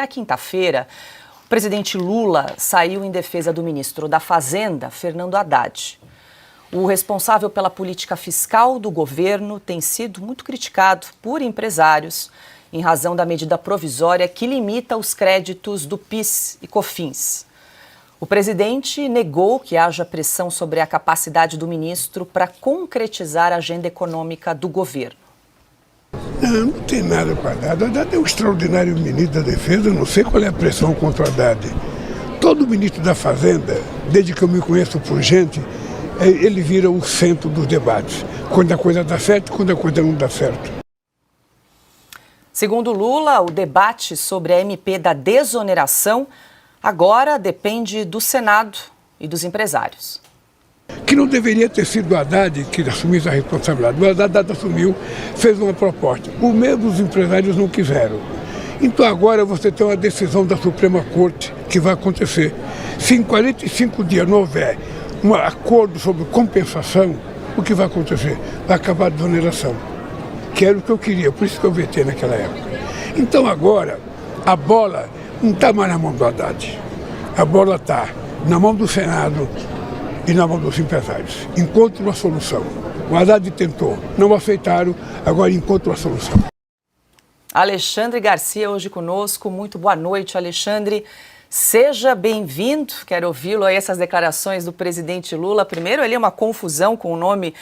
Na quinta-feira, o presidente Lula saiu em defesa do ministro da Fazenda, Fernando Haddad. O responsável pela política fiscal do governo tem sido muito criticado por empresários em razão da medida provisória que limita os créditos do PIS e COFINS. O presidente negou que haja pressão sobre a capacidade do ministro para concretizar a agenda econômica do governo. Não tem nada para Haddad. Haddad é um extraordinário ministro da Defesa, não sei qual é a pressão contra o Haddad. Todo ministro da Fazenda, desde que eu me conheço por gente, ele vira o centro dos debates. Quando a coisa dá certo, quando a coisa não dá certo. Segundo Lula, o debate sobre a MP da desoneração agora depende do Senado e dos empresários. Que não deveria ter sido o Haddad que assumiu essa responsabilidade. O Haddad assumiu, fez uma proposta. O mesmo os empresários não quiseram. Então agora você tem uma decisão da Suprema Corte que vai acontecer. Se em 45 dias não houver um acordo sobre compensação, o que vai acontecer? Vai acabar a desoneração. Que era o que eu queria, por isso que eu vetei naquela época. Então agora, a bola não está mais na mão do Haddad. A bola está na mão do Senado e na mão dos empresários. Encontre uma solução. O Haddad tentou, não aceitaram, agora encontre uma solução. Alexandre Garcia hoje conosco. Muito boa noite, Alexandre. Seja bem-vindo. Quero ouvi-lo aí, essas declarações do presidente Lula. Primeiro, ali uma confusão com o nome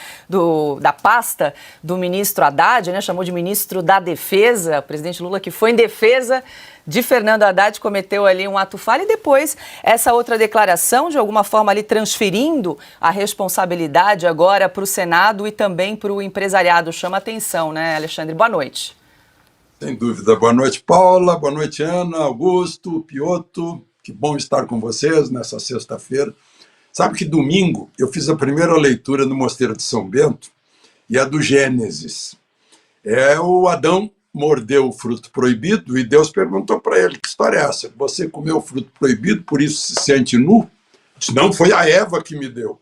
da pasta do ministro Haddad, né? Chamou de ministro da Defesa. O presidente Lula, que foi em defesa de Fernando Haddad, cometeu ali um ato falho. E depois, essa outra declaração, de alguma forma ali transferindo a responsabilidade agora para o Senado e também para o empresariado. Chama atenção, né, Alexandre? Boa noite. Sem dúvida. Boa noite, Paula. Boa noite, Ana, Augusto, Piotto. Que bom estar com vocês nessa sexta-feira. Sabe que domingo eu fiz a primeira leitura no Mosteiro de São Bento e a do Gênesis. O Adão mordeu o fruto proibido e Deus perguntou para ele: que história é essa? Você comeu o fruto proibido, por isso se sente nu? Disse: não, foi a Eva que me deu.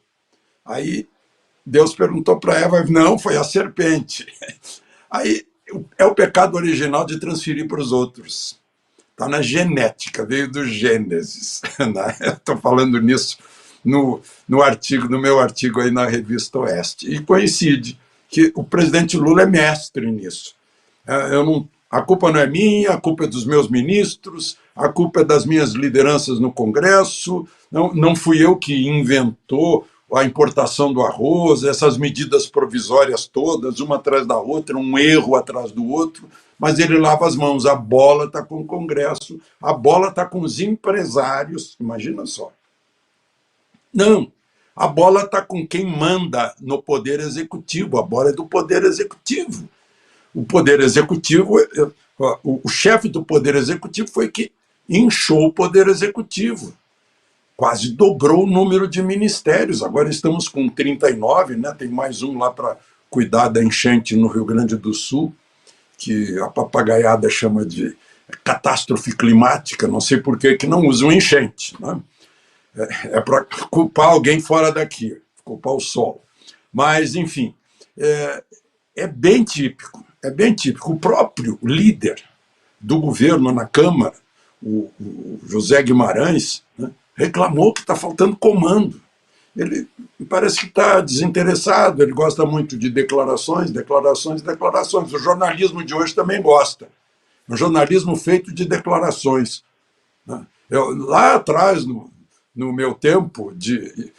Aí Deus perguntou para Eva: não, foi a serpente. Aí é o pecado original de transferir para os outros. Está na genética, veio do Gênesis. Estou falando nisso no meu artigo aí na Revista Oeste. E coincide que o presidente Lula é mestre nisso. A culpa não é minha, a culpa é dos meus ministros, a culpa é das minhas lideranças no Congresso, não fui eu que inventou a importação do arroz, essas medidas provisórias todas, uma atrás da outra, um erro atrás do outro, mas ele lava as mãos. A bola está com o Congresso, a bola está com os empresários, imagina só. Não, a bola está com quem manda no Poder Executivo, a bola é do Poder Executivo. O Poder Executivo, o chefe do Poder Executivo foi que inchou o Poder Executivo. Quase dobrou o número de ministérios, agora estamos com 39, né? Tem mais um lá para cuidar da enchente no Rio Grande do Sul, que a papagaiada chama de catástrofe climática, não sei por que não usam enchente, né? É para culpar alguém fora daqui, culpar o sol. Mas, enfim, é bem típico. O próprio líder do governo na Câmara, o José Guimarães, né, reclamou que está faltando comando. Ele parece que está desinteressado, ele gosta muito de declarações. O jornalismo de hoje também gosta. Um jornalismo feito de declarações. Lá atrás, no meu tempo de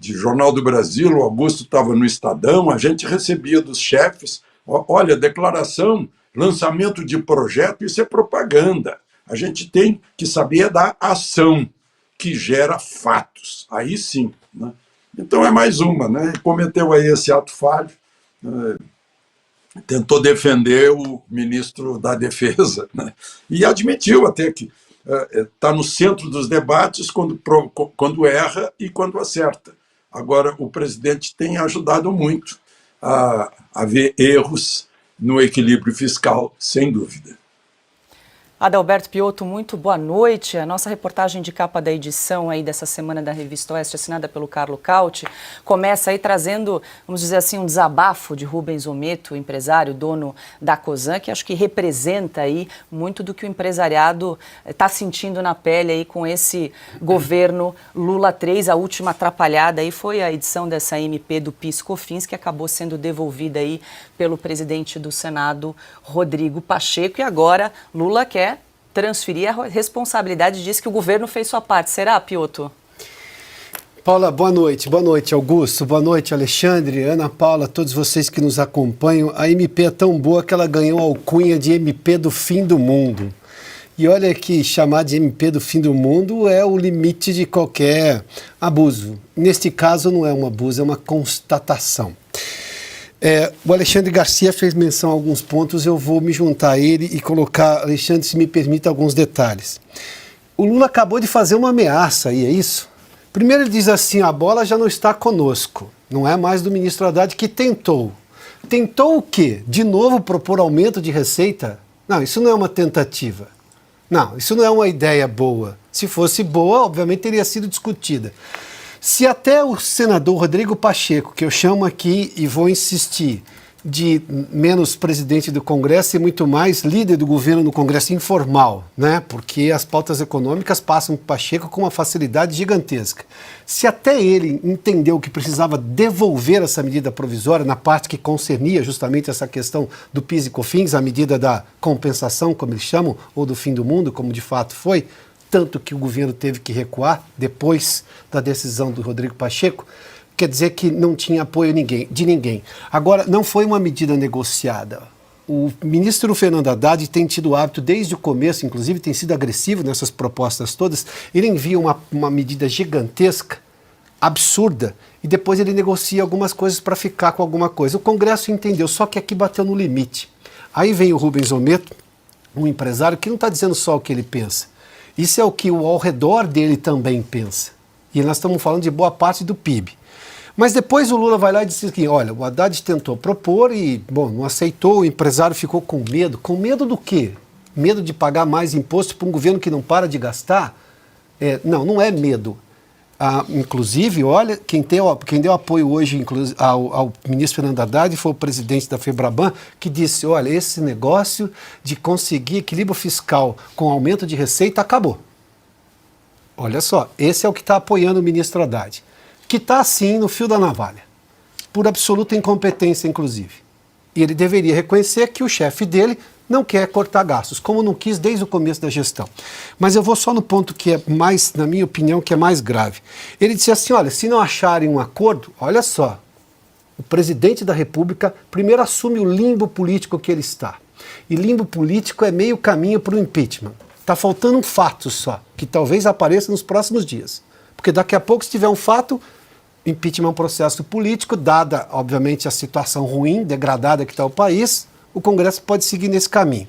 Jornal do Brasil, o Augusto estava no Estadão, a gente recebia dos chefes: olha, declaração, lançamento de projeto, isso é propaganda. A gente tem que saber da ação que gera fatos. Aí sim. Né? Então é mais uma. Né? Cometeu aí esse ato falho, tentou defender o ministro da Defesa, né? E admitiu até que está no centro dos debates quando erra e quando acerta. Agora, o presidente tem ajudado muito a ver erros no equilíbrio fiscal, sem dúvida. Adalberto Piotto, muito boa noite. A nossa reportagem de capa da edição aí dessa semana da Revista Oeste, assinada pelo Carlo Cauti, começa aí trazendo, vamos dizer assim, um desabafo de Rubens Ometo, empresário, dono da Cosan, que acho que representa aí muito do que o empresariado está sentindo na pele aí com esse governo Lula 3. A última atrapalhada aí foi a edição dessa MP do PIS/COFINS, que acabou sendo devolvida aí pelo presidente do Senado, Rodrigo Pacheco, e agora Lula quer transferir a responsabilidade, diz que o governo fez sua parte. Será, Piotto? Paula, boa noite. Boa noite, Augusto. Boa noite, Alexandre, Ana Paula, todos vocês que nos acompanham. A MP é tão boa que ela ganhou a alcunha de MP do fim do mundo. E olha que chamar de MP do fim do mundo é o limite de qualquer abuso. Neste caso não é um abuso, é uma constatação. O Alexandre Garcia fez menção a alguns pontos, eu vou me juntar a ele e colocar, Alexandre, se me permite, alguns detalhes. O Lula acabou de fazer uma ameaça aí, é isso? Primeiro ele diz assim, a bola já não está conosco, não é mais do ministro Haddad que tentou. Tentou o quê? De novo propor aumento de receita? Não, isso não é uma tentativa. Não, isso não é uma ideia boa. Se fosse boa, obviamente teria sido discutida. Se até o senador Rodrigo Pacheco, que eu chamo aqui e vou insistir, de menos presidente do Congresso e muito mais líder do governo no Congresso informal, né? Porque as pautas econômicas passam por Pacheco com uma facilidade gigantesca. Se até ele entendeu que precisava devolver essa medida provisória na parte que concernia justamente essa questão do PIS e COFINS, a medida da compensação, como eles chamam, ou do fim do mundo, como de fato foi, tanto que o governo teve que recuar depois da decisão do Rodrigo Pacheco, quer dizer que não tinha apoio de ninguém. Agora, não foi uma medida negociada. O ministro Fernando Haddad tem tido o hábito, desde o começo, inclusive tem sido agressivo nessas propostas todas, ele envia uma medida gigantesca, absurda, e depois ele negocia algumas coisas para ficar com alguma coisa. O Congresso entendeu, só que aqui bateu no limite. Aí vem o Rubens Ometo, um empresário que não está dizendo só o que ele pensa. Isso é o que o ao redor dele também pensa. E nós estamos falando de boa parte do PIB. Mas depois o Lula vai lá e diz assim, olha, o Haddad tentou propor e, bom, não aceitou, o empresário ficou com medo. Com medo do quê? Medo de pagar mais imposto para um governo que não para de gastar? Não é medo. Inclusive, olha, quem deu apoio hoje ao ministro Fernando Haddad foi o presidente da FEBRABAN, que disse, olha, esse negócio de conseguir equilíbrio fiscal com aumento de receita acabou. Olha só, esse é o que está apoiando o ministro Haddad, que está assim no fio da navalha, por absoluta incompetência, inclusive. E ele deveria reconhecer que o chefe dele não quer cortar gastos, como não quis desde o começo da gestão. Mas eu vou só no ponto que é mais, na minha opinião, que é mais grave. Ele disse assim, olha, se não acharem um acordo, olha só, o presidente da República primeiro assume o limbo político que ele está. E limbo político é meio caminho para o impeachment. Está faltando um fato só, que talvez apareça nos próximos dias. Porque daqui a pouco, se tiver um fato, impeachment é um processo político, dada, obviamente, a situação ruim, degradada que está o país, o Congresso pode seguir nesse caminho.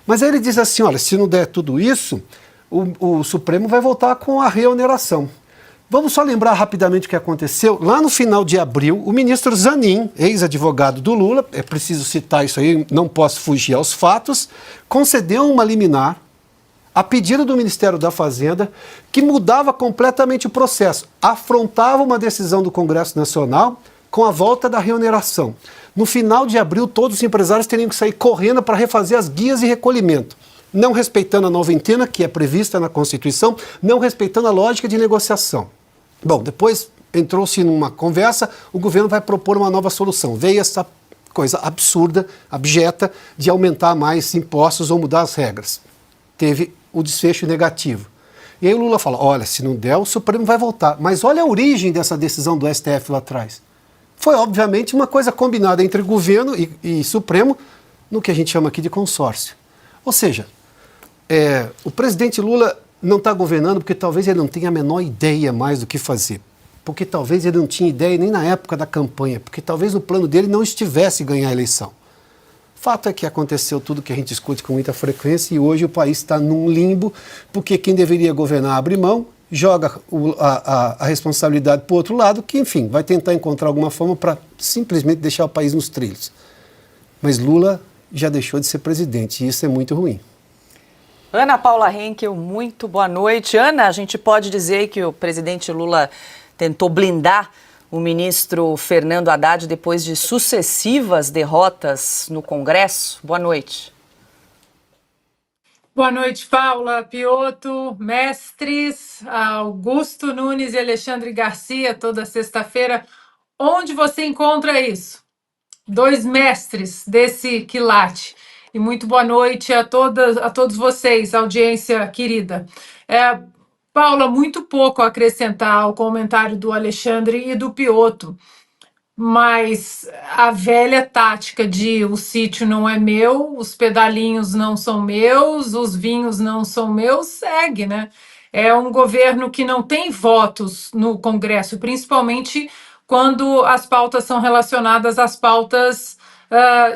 Mas aí ele diz assim, olha, se não der tudo isso, o Supremo vai voltar com a reoneração. Vamos só lembrar rapidamente o que aconteceu. Lá no final de abril, o ministro Zanin, ex-advogado do Lula, é preciso citar isso aí, não posso fugir aos fatos, concedeu uma liminar a pedido do Ministério da Fazenda, que mudava completamente o processo, afrontava uma decisão do Congresso Nacional com a volta da reoneração. No final de abril, todos os empresários teriam que sair correndo para refazer as guias de recolhimento, não respeitando a noventena, que é prevista na Constituição, não respeitando a lógica de negociação. Bom, depois entrou-se numa conversa, o governo vai propor uma nova solução. Veio essa coisa absurda, abjeta, de aumentar mais impostos ou mudar as regras. Teve o desfecho negativo. E aí o Lula fala, olha, se não der, o Supremo vai voltar. Mas olha a origem dessa decisão do STF lá atrás. Foi, obviamente, uma coisa combinada entre governo e Supremo, no que a gente chama aqui de consórcio. Ou seja, o presidente Lula não está governando porque talvez ele não tenha a menor ideia mais do que fazer. Porque talvez ele não tinha ideia nem na época da campanha, porque talvez no plano dele não estivesse ganhar a eleição. Fato é que aconteceu tudo que a gente discute com muita frequência e hoje o país está num limbo, porque quem deveria governar abre mão, joga a responsabilidade para o outro lado, que, enfim, vai tentar encontrar alguma forma para simplesmente deixar o país nos trilhos. Mas Lula já deixou de ser presidente e isso é muito ruim. Ana Paula Henkel, muito boa noite. Ana, a gente pode dizer que o presidente Lula tentou blindar o ministro Fernando Haddad depois de sucessivas derrotas no Congresso? Boa noite. Boa noite, Paula, Piotto, mestres, Augusto Nunes e Alexandre Garcia, toda sexta-feira. Onde você encontra isso? Dois mestres desse quilate. E muito boa noite a todos vocês, audiência querida. Paula, muito pouco a acrescentar ao comentário do Alexandre e do Piotto, mas a velha tática de o sítio não é meu, os pedalinhos não são meus, os vinhos não são meus, segue, né? É um governo que não tem votos no Congresso, principalmente quando as pautas são relacionadas às pautas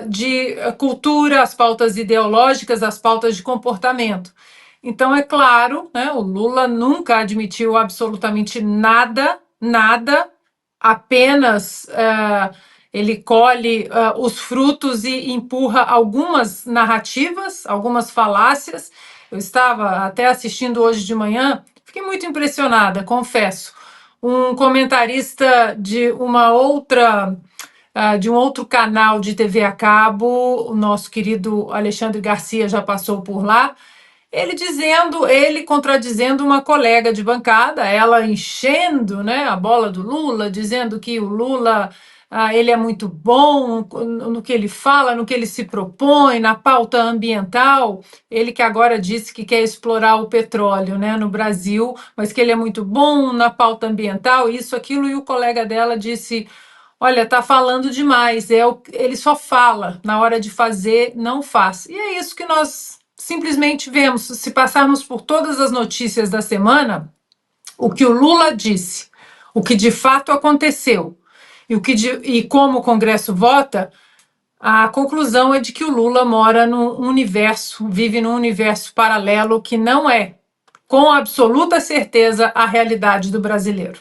de cultura, às pautas ideológicas, às pautas de comportamento. Então, é claro, né, o Lula nunca admitiu absolutamente nada, apenas ele colhe os frutos e empurra algumas narrativas, algumas falácias. Eu estava até assistindo hoje de manhã, fiquei muito impressionada, confesso. Um comentarista de de um outro canal de TV a cabo, o nosso querido Alexandre Garcia já passou por lá, ele contradizendo uma colega de bancada, ela enchendo, né, a bola do Lula, dizendo que o Lula ele é muito bom no que ele fala, no que ele se propõe, na pauta ambiental. Ele que agora disse que quer explorar o petróleo, né, no Brasil, mas que ele é muito bom na pauta ambiental, isso, aquilo, e o colega dela disse: olha, tá falando demais, ele só fala, na hora de fazer, não faz. E é isso que nós simplesmente vemos. Se passarmos por todas as notícias da semana, o que o Lula disse, o que de fato aconteceu e como o Congresso vota, a conclusão é de que o Lula mora num universo, vive num universo paralelo que não é, com absoluta certeza, a realidade do brasileiro.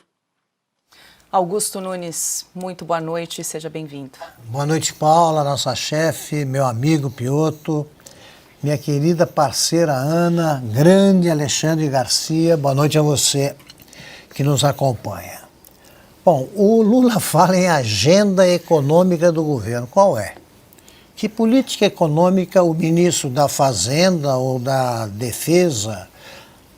Augusto Nunes, muito boa noite e seja bem-vindo. Boa noite, Paula, nossa chefe, meu amigo Piotto, minha querida parceira Ana, grande Alexandre Garcia, boa noite a você que nos acompanha. Bom, o Lula fala em agenda econômica do governo. Qual é? Que política econômica o ministro da Fazenda ou da Defesa,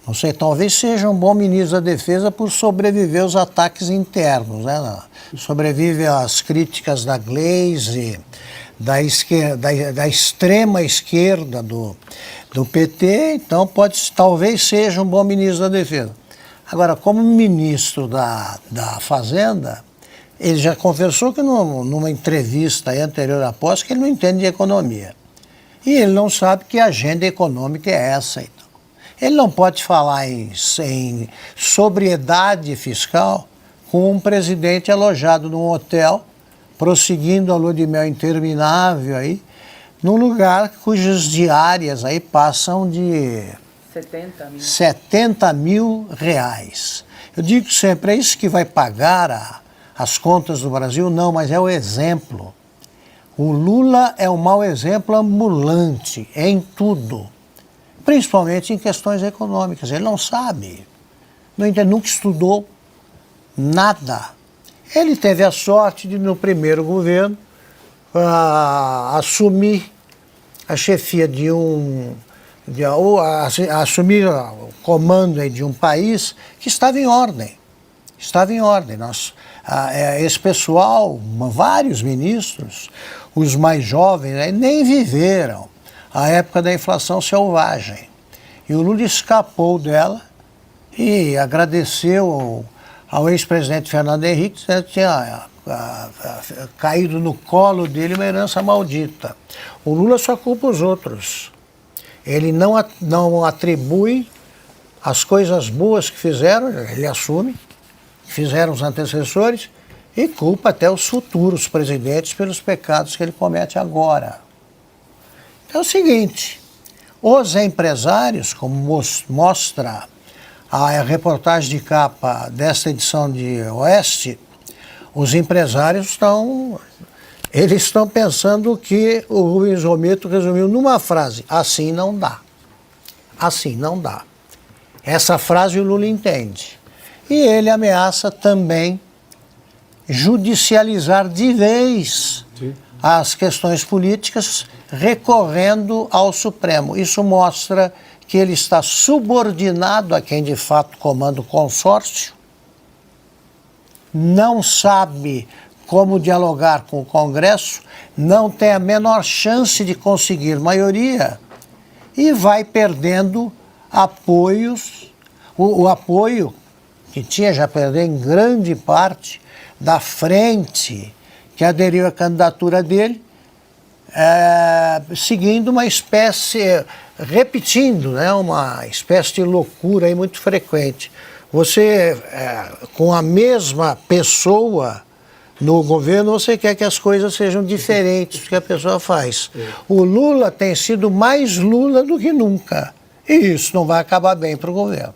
não sei, talvez seja um bom ministro da Defesa por sobreviver aos ataques internos, né? Sobrevive às críticas da Gleisi, da extrema esquerda do PT, então talvez seja um bom ministro da Defesa. Agora, como ministro da Fazenda, ele já confessou que numa entrevista anterior à posse que ele não entende de economia. E ele não sabe que agenda econômica é essa. Então. Ele não pode falar em sobriedade fiscal com um presidente alojado num hotel, prosseguindo a lua de mel interminável aí, num lugar cujas diárias aí passam de 70 mil reais. Eu digo sempre, é isso que vai pagar as contas do Brasil? Não, mas é o exemplo. O Lula é um mau exemplo ambulante em tudo, principalmente em questões econômicas. Ele não sabe, não entende, nunca estudou nada. Ele teve a sorte de, no primeiro governo, assumir a chefia assumir o comando de um país que estava em ordem. Estava em ordem. Esse pessoal, vários ministros, os mais jovens, nem viveram a época da inflação selvagem. E o Lula escapou dela e agradeceu ao ex-presidente Fernando Henrique, que tinha caído no colo dele uma herança maldita. O Lula só culpa os outros. Ele não atribui as coisas boas que fizeram, ele assume, que fizeram os antecessores, e culpa até os futuros presidentes pelos pecados que ele comete agora. É o seguinte, os empresários, como mostra a reportagem de capa desta edição de Oeste, os empresários estão pensando que o Rubens Romito resumiu numa frase: assim não dá. Assim não dá. Essa frase o Lula entende. E ele ameaça também judicializar de vez as questões políticas, recorrendo ao Supremo. Isso mostra que ele está subordinado a quem de fato comanda o consórcio, não sabe como dialogar com o Congresso, não tem a menor chance de conseguir maioria e vai perdendo apoios, o apoio que tinha, já perdeu em grande parte da frente que aderiu à candidatura dele, seguindo uma espécie, repetindo, né, uma espécie de loucura aí muito frequente. Você, com a mesma pessoa no governo, você quer que as coisas sejam diferentes do que a pessoa faz. O Lula tem sido mais Lula do que nunca. E isso não vai acabar bem para o governo.